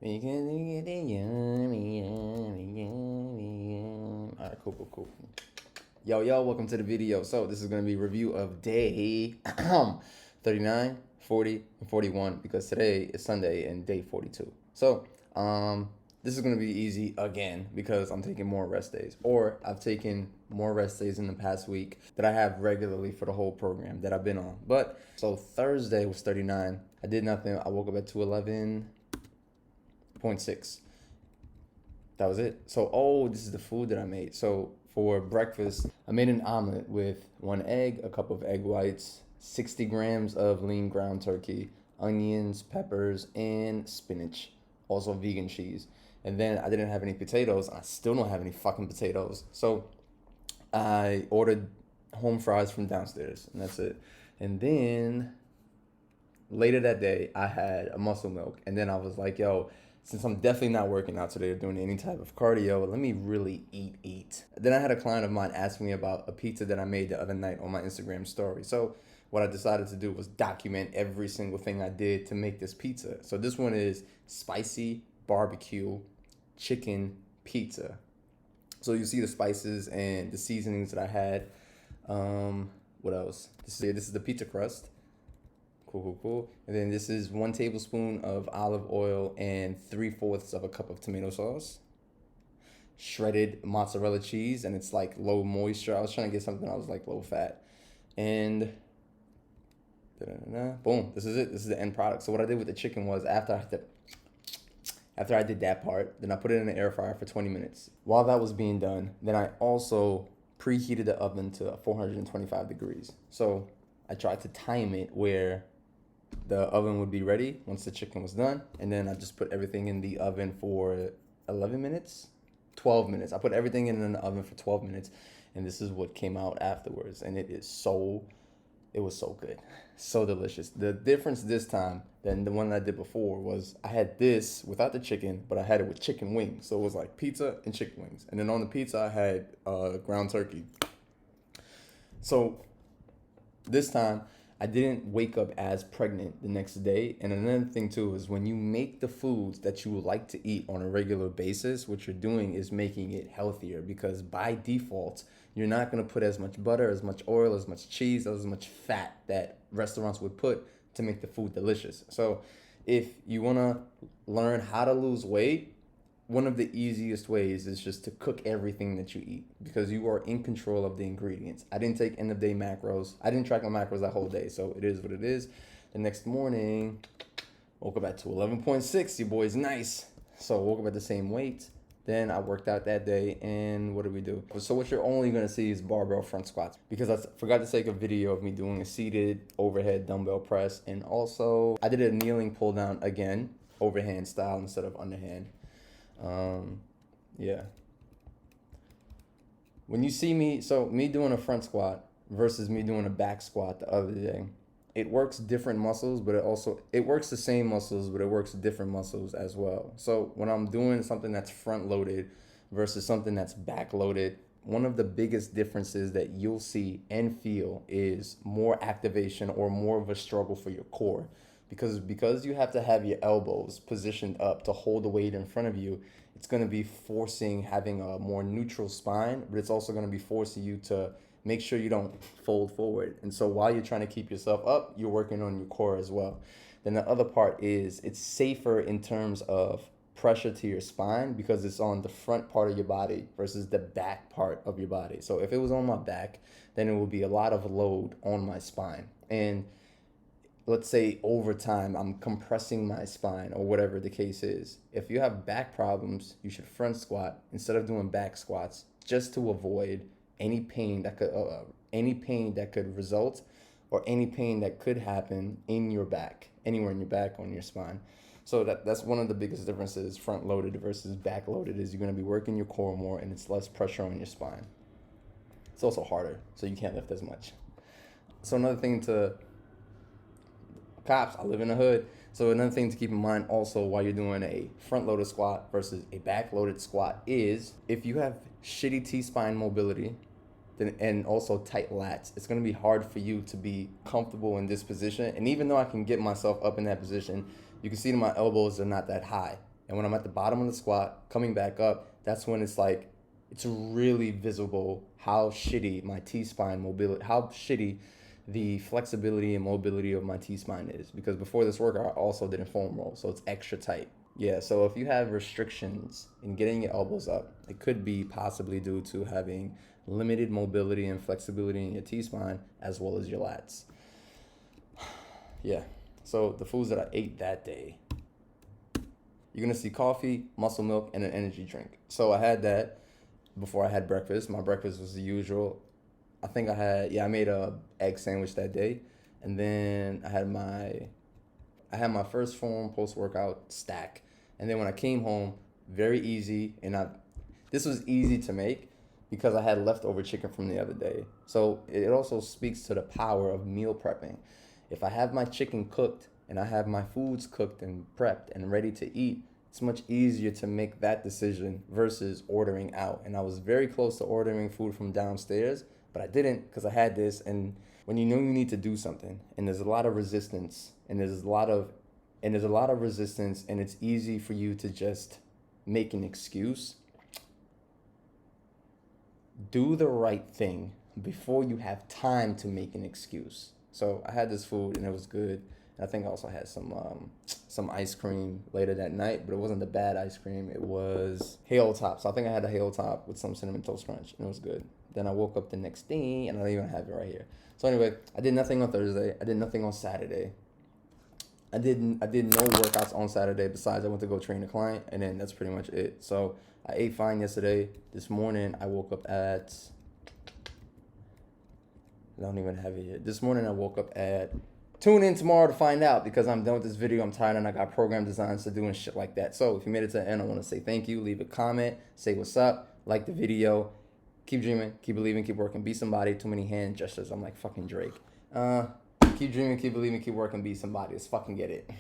Because you get it yummy, yummy, yummy, yummy. All right, cool. Yo, welcome to the video. So this is going to be a review of day 39, 40, and 41 because today is Sunday and day 42. So this is going to be easy again because I'm taking more rest days, or I've taken more rest days in the past week that I have regularly for the whole program that I've been on. But so Thursday was 39. I did nothing. I woke up at 211.6. That was it. So, this is the food that I made. So for breakfast, I made an omelet with 1 egg, a cup of egg whites, 60 grams of lean ground turkey, onions, peppers, and spinach. Also vegan cheese. And then I didn't have any potatoes. And I still don't have any fucking potatoes. So I ordered home fries from downstairs, and that's it. And then later that day, I had a muscle milk, and then I was like, yo, since I'm definitely not working out today or doing any type of cardio, let me really eat. Then I had a client of mine ask me about a pizza that I made the other night on my Instagram story. So what I decided to do was document every single thing I did to make this pizza. So this one is spicy barbecue chicken pizza. So you see the spices and the seasonings that I had. What else? This is the pizza crust. Cool. And then this is 1 tablespoon of olive oil and 3/4 of a cup of tomato sauce. Shredded mozzarella cheese, and it's like low moisture. I was trying to get something that was like low fat. And boom, this is it. This is the end product. So what I did with the chicken was after I did that part, then I put it in the air fryer for 20 minutes. While that was being done, then I also preheated the oven to 425 degrees. So I tried to time it where the oven would be ready once the chicken was done, and then I just put everything in the oven for 11 minutes, 12 minutes. I put everything in the oven for 12 minutes, and this is what came out afterwards, and it was so good, so delicious. The difference this time than the one I did before was I had this without the chicken, but I had it with chicken wings. So it was like pizza and chicken wings, and then on the pizza I had ground turkey. So this time I didn't wake up as pregnant the next day. And another thing too is when you make the foods that you like to eat on a regular basis, what you're doing is making it healthier, because by default, you're not going to put as much butter, as much oil, as much cheese, as much fat that restaurants would put to make the food delicious. So if you want to learn how to lose weight, one of the easiest ways is just to cook everything that you eat, because you are in control of the ingredients. I didn't take end of day macros. I didn't track my macros that whole day, so it is what it is. The next morning, woke up at 211.6. Your boy's nice. So woke up at the same weight. Then I worked out that day, and what did we do? So what you're only gonna see is barbell front squats, because I forgot to take a video of me doing a seated overhead dumbbell press, and also I did a kneeling pull down again, overhand style instead of underhand. Yeah. When you see me, so me doing a front squat versus me doing a back squat the other day, it works different muscles, but it works the same muscles, but it works different muscles as well. So when I'm doing something that's front loaded versus something that's back loaded, one of the biggest differences that you'll see and feel is more activation or more of a struggle for your core, because you have to have your elbows positioned up to hold the weight in front of you. It's going to be forcing having a more neutral spine, but it's also going to be forcing you to make sure you don't fold forward. And so while you're trying to keep yourself up, you're working on your core as well. Then the other part is it's safer in terms of pressure to your spine, because it's on the front part of your body versus the back part of your body. So if it was on my back, then it would be a lot of load on my spine. And let's say over time I'm compressing my spine or whatever the case is. If you have back problems, you should front squat instead of doing back squats, just to avoid any pain that could result, or any pain that could happen in your back, anywhere in your back, on your spine. So that's one of the biggest differences, front loaded versus back loaded, is you're going to be working your core more and it's less pressure on your spine. It's also harder, so you can't lift as much. So another thing to cops, I live in the hood. So another thing to keep in mind also while you're doing a front loaded squat versus a back loaded squat is if you have shitty T-spine mobility and also tight lats, it's going to be hard for you to be comfortable in this position. And even though I can get myself up in that position, you can see that my elbows are not that high. And when I'm at the bottom of the squat, coming back up, that's when it's like, it's really visible how shitty my T-spine mobility, how shitty the flexibility and mobility of my T-spine is. Because before this workout, I also did a foam roll, so it's extra tight. Yeah, so if you have restrictions in getting your elbows up, it could be possibly due to having limited mobility and flexibility in your T-spine as well as your lats. Yeah, so the foods that I ate that day, you're going to see coffee, muscle milk, and an energy drink. So I had that before I had breakfast. My breakfast was the usual. I think I made a egg sandwich that day. And then I had my first form post-workout stack. And then when I came home, very easy. And this was easy to make because I had leftover chicken from the other day. So it also speaks to the power of meal prepping. If I have my chicken cooked and I have my foods cooked and prepped and ready to eat, it's much easier to make that decision versus ordering out. And I was very close to ordering food from downstairs, but I didn't because I had this. And when you know you need to do something and there's a lot of resistance and there's a lot of resistance and it's easy for you to just make an excuse, do the right thing before you have time to make an excuse. So I had this food and it was good. I think I also had some ice cream later that night, but it wasn't the bad ice cream. It was Hail Top. So I think I had a Hail Top with some Cinnamon Toast Crunch, and it was good. Then I woke up the next day, and I don't even have it right here. So anyway, I did nothing on Thursday. I did nothing on Saturday. I did no workouts on Saturday besides I went to go train a client, and then that's pretty much it. So I ate fine yesterday. This morning, I woke up at... I don't even have it here. This morning, I woke up at... Tune in tomorrow to find out because I'm done with this video. I'm tired and I got program designs to do and shit like that. So if you made it to the end, I want to say thank you. Leave a comment. Say what's up. Like the video. Keep dreaming. Keep believing. Keep working. Be somebody. Too many hand gestures. I'm like fucking Drake. Keep dreaming. Keep believing. Keep working. Be somebody. Let's fucking get it.